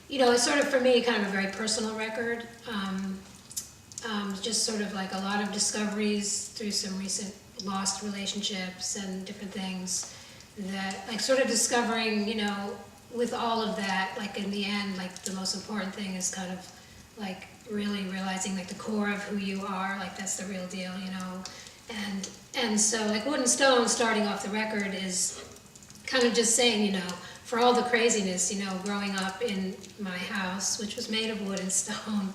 it's sort of, for me, kind of a very personal record. Just sort of like a lot of discoveries through some recent lost relationships and different things that, like, sort of discovering, with all of that, like, in the end, like, the most important thing is kind of, like, really realizing, like, the core of who you are, like, that's the real deal, and so, like, Wood and Stone, starting off the record, is kind of just saying, for all the craziness, growing up in my house, which was made of wood and stone,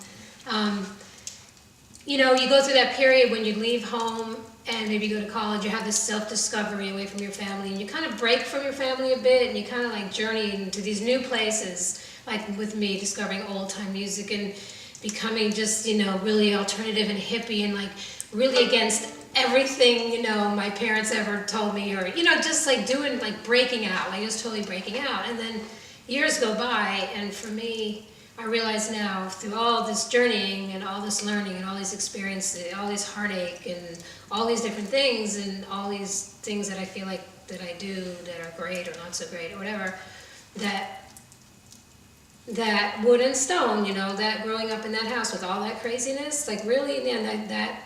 you go through that period when you leave home and maybe go to college, you have this self-discovery away from your family, and you kind of break from your family a bit, and you kind of like journey into these new places, like with me, discovering old-time music and becoming just, really alternative and hippie and like really against everything, my parents ever told me, or, just like doing, like breaking out, like just totally breaking out. And then years go by, and for me, I realize now, through all this journeying and all this learning and all these experiences, all this heartache and all these different things and all these things that I feel like that I do that are great or not so great or whatever, that Wood and Stone, that growing up in that house with all that craziness, like really, in the end, that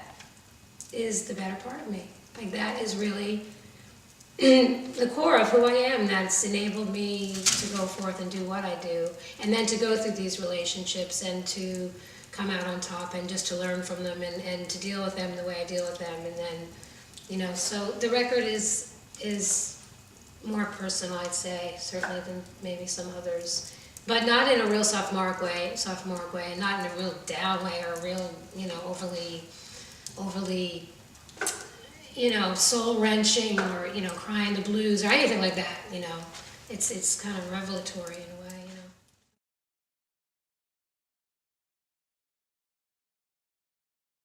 is the better part of me. Like that is really the core of who I am, that's enabled me to go forth and do what I do, and then to go through these relationships and to come out on top and just to learn from them and to deal with them the way I deal with them. And then, so the record is more personal, I'd say, certainly than maybe some others, but not in a real sophomoric way, and not in a real down way or a real, overly soul-wrenching or, crying the blues or anything like that, It's kind of revelatory in a way.